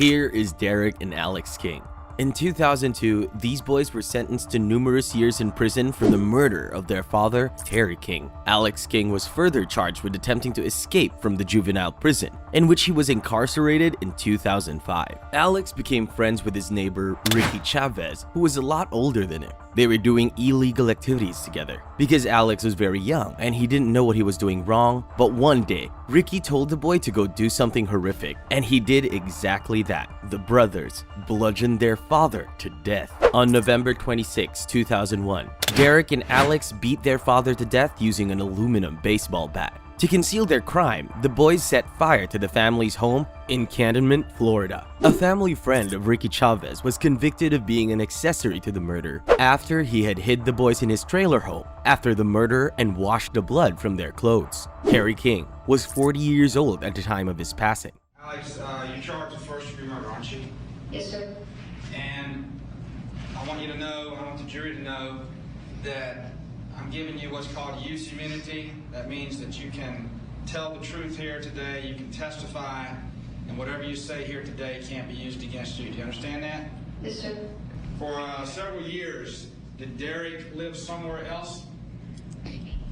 Here is Derek and Alex King. In 2002, these boys were sentenced to numerous years in prison for the murder of their father, Terry King. Alex King was further charged with attempting to escape from the juvenile prison, in which he was incarcerated in 2005. Alex became friends with his neighbor, Ricky Chavez, who was a lot older than him. They were doing illegal activities together because Alex was very young and he didn't know what he was doing wrong. But one day, Ricky told the boy to go do something horrific, and he did exactly that. The brothers bludgeoned their father to death. On November 26, 2001, Derek and Alex beat their father to death using an aluminum baseball bat. To conceal their crime, the boys set fire to the family's home in Cantonment, Florida. A family friend of Ricky Chavez was convicted of being an accessory to the murder after he had hid the boys in his trailer home after the murder and washed the blood from their clothes. Terry King was 40 years old at the time of his passing. Alex, you're charged with first-degree murder, aren't you? Yes, sir. And I want you to know, I want the jury to know that I'm giving you what's called use immunity. That means that you can tell the truth here today, you can testify, and whatever you say here today can't be used against you. Do you understand that? Yes, sir. For several years, did Derek live somewhere else?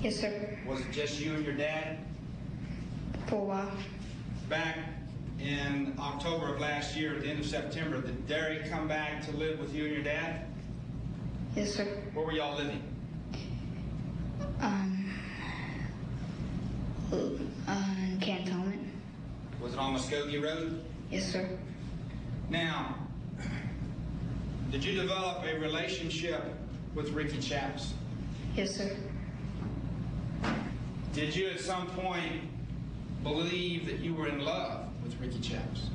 Yes, sir. Was it just you and your dad? For a while. Back in October of last year, at the end of September, did Derek come back to live with you and your dad? Yes, sir. Where were y'all living? Cantonment. Was it on Muskogee Road? Yes, sir. Now, did you develop a relationship with Ricky Chaps? Yes, sir. Did you at some point believe that you were in love with Ricky Chaps?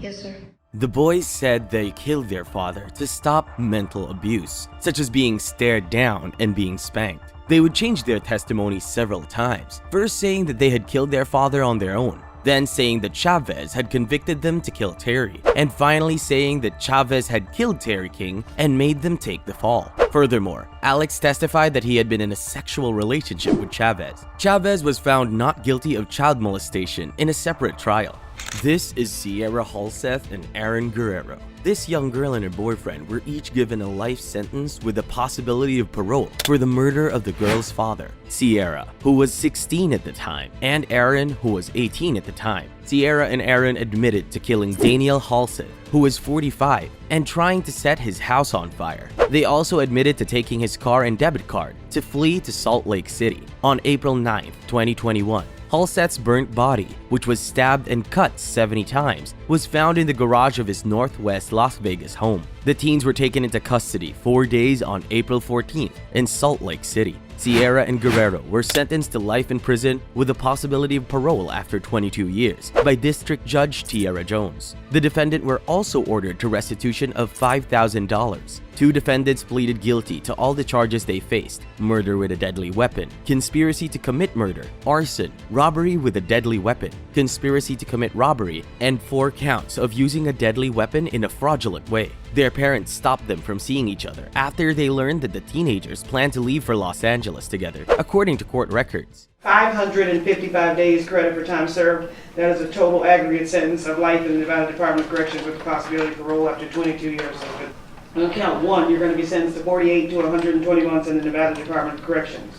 Yes, sir. The boys said they killed their father to stop mental abuse, such as being stared down and being spanked. They would change their testimony several times, first saying that they had killed their father on their own, then saying that Chavez had convicted them to kill Terry, and finally saying that Chavez had killed Terry King and made them take the fall. Furthermore, Alex testified that he had been in a sexual relationship with Chavez. Chavez was found not guilty of child molestation in a separate trial. This is Sierra Halseth and Aaron Guerrero. This young girl and her boyfriend were each given a life sentence with the possibility of parole for the murder of the girl's father, Sierra, who was 16 at the time, and Aaron, who was 18 at the time. Sierra and Aaron admitted to killing Daniel Halseth, who was 45, and trying to set his house on fire. They also admitted to taking his car and debit card to flee to Salt Lake City. On April 9, 2021, Halseth's burnt body, which was stabbed and cut 70 times, was found in the garage of his northwest Las Vegas home. The teens were taken into custody 4 days on April 14th in Salt Lake City. Sierra and Guerrero were sentenced to life in prison with the possibility of parole after 22 years by District Judge Tiara Jones. The defendant were also ordered to restitution of $5,000. Two defendants pleaded guilty to all the charges they faced: murder with a deadly weapon, conspiracy to commit murder, arson, robbery with a deadly weapon, conspiracy to commit robbery, and 4 counts of using a deadly weapon in a fraudulent way. Their parents stopped them from seeing each other after they learned that the teenagers planned to leave for Los Angeles together, according to court records. 555 days credit for time served. That is a total aggregate sentence of life in the Nevada Department of Corrections with the possibility of parole up to 22 years. On count 1, you're going to be sentenced to 48 to 120 months in the Nevada Department of Corrections.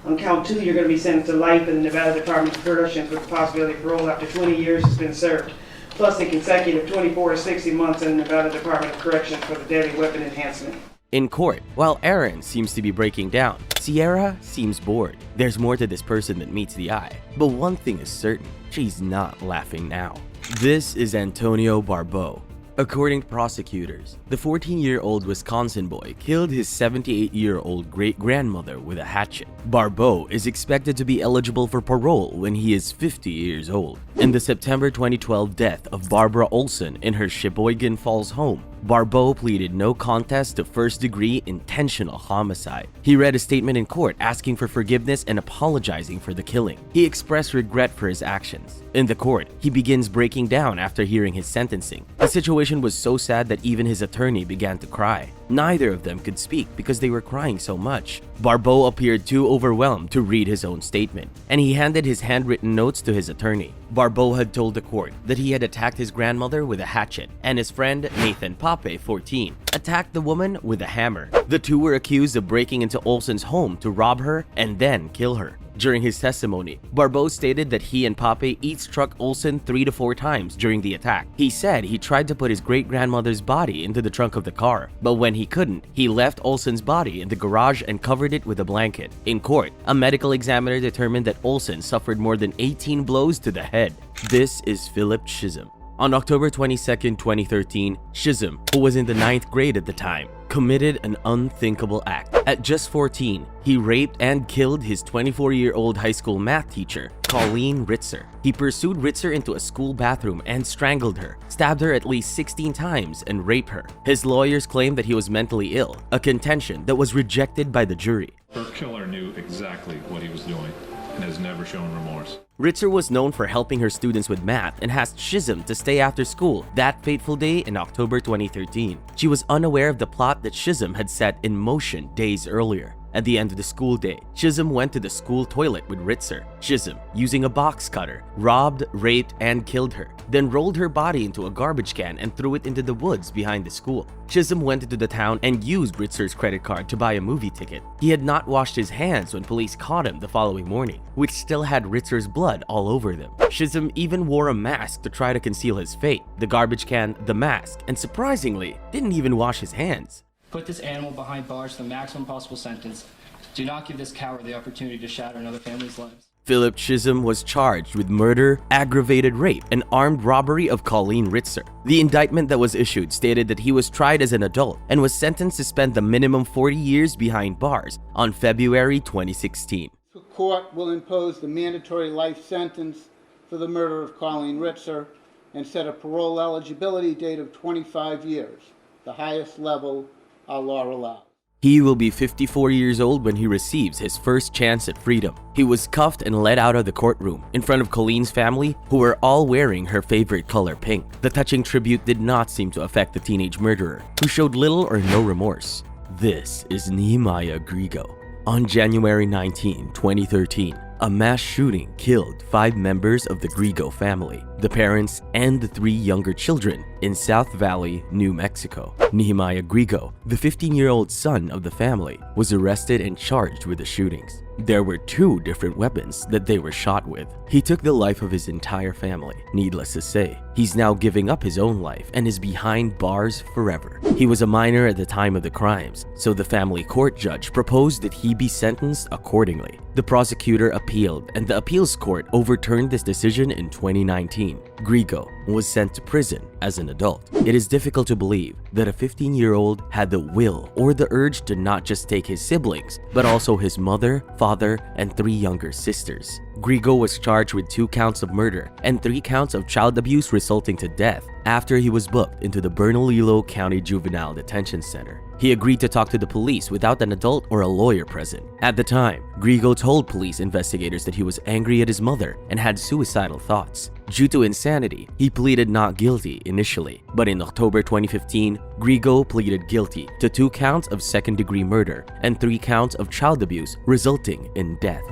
On count 2, you're going to be sentenced to life in the Nevada Department of Corrections with the possibility of parole after 20 years has been served, plus the consecutive 24 to 60 months in the Nevada Department of Corrections for the deadly weapon enhancement. In court, while Aaron seems to be breaking down, Sierra seems bored. There's more to this person than meets the eye. But one thing is certain, she's not laughing now. This is Antonio Barbeau. According to prosecutors, the 14-year-old Wisconsin boy killed his 78-year-old great-grandmother with a hatchet. Barbeau is expected to be eligible for parole when he is 50 years old. In the September 2012 death of Barbara Olson in her Sheboygan Falls home, Barbeau pleaded no contest to first-degree intentional homicide. He read a statement in court asking for forgiveness and apologizing for the killing. He expressed regret for his actions. In the court, he begins breaking down after hearing his sentencing. The situation was so sad that even his attorney began to cry. Neither of them could speak because they were crying so much. Barbeau appeared too overwhelmed to read his own statement, and he handed his handwritten notes to his attorney. Barbeau had told the court that he had attacked his grandmother with a hatchet, and his friend Nathan Pape, 14, attacked the woman with a hammer. The two were accused of breaking into Olson's home to rob her and then kill her. During his testimony, Barbeau stated that he and Pape each struck Olson 3 to 4 times during the attack. He said he tried to put his great-grandmother's body into the trunk of the car, but when he couldn't, he left Olson's body in the garage and covered it with a blanket. In court, a medical examiner determined that Olson suffered more than 18 blows to the head. This is Philip Chisholm. On October 22, 2013, Chisholm, who was in the 9th grade at the time, committed an unthinkable act. At just 14, he raped and killed his 24-year-old high school math teacher, Colleen Ritzer. He pursued Ritzer into a school bathroom and strangled her, stabbed her at least 16 times, and raped her. His lawyers claimed that he was mentally ill, a contention that was rejected by the jury. Her killer knew exactly what he was doing and has never shown remorse. Ritzer was known for helping her students with math and asked Chisholm to stay after school that fateful day in October 2013. She was unaware of the plot that Chisholm had set in motion days earlier. At the end of the school day, Chisholm went to the school toilet with Ritzer. Chisholm, using a box cutter, robbed, raped, and killed her, then rolled her body into a garbage can and threw it into the woods behind the school. Chisholm went into the town and used Ritzer's credit card to buy a movie ticket. He had not washed his hands when police caught him the following morning, which still had Ritzer's blood all over them. Chisholm even wore a mask to try to conceal his fate, the garbage can, the mask, and surprisingly, didn't even wash his hands. Put this animal behind bars for the maximum possible sentence. Do not give this coward the opportunity to shatter another family's lives. Philip Chisholm was charged with murder, aggravated rape, and armed robbery of Colleen Ritzer. The indictment that was issued stated that he was tried as an adult and was sentenced to spend the minimum 40 years behind bars on February 2016. The court will impose the mandatory life sentence for the murder of Colleen Ritzer and set a parole eligibility date of 25 years, the highest level our law allows. He will be 54 years old when he receives his first chance at freedom. He was cuffed and led out of the courtroom in front of Colleen's family, who were all wearing her favorite color, pink. The touching tribute did not seem to affect the teenage murderer, who showed little or no remorse. This is Nehemiah Grigo. On January 19, 2013, a mass shooting killed 5 members of the Grigo family, the parents and the 3 younger children in South Valley, New Mexico. Nehemiah Grigo, the 15-year-old son of the family, was arrested and charged with the shootings. There were 2 different weapons that they were shot with. He took the life of his entire family. Needless to say, he's now giving up his own life and is behind bars forever. He was a minor at the time of the crimes, so the family court judge proposed that he be sentenced accordingly. The prosecutor appealed, and the appeals court overturned this decision in 2019. Grigo was sent to prison as an adult. It is difficult to believe that a 15-year-old had the will or the urge to not just take his siblings, but also his mother, father, and 3 younger sisters. Grigo was charged with 2 counts of murder and 3 counts of child abuse resulting to death after he was booked into the Bernalillo County Juvenile Detention Center. He agreed to talk to the police without an adult or a lawyer present. At the time, Grigo told police investigators that he was angry at his mother and had suicidal thoughts. Due to insanity, he pleaded not guilty initially, but in October 2015, Grigo pleaded guilty to 2 counts of second-degree murder and 3 counts of child abuse resulting in death.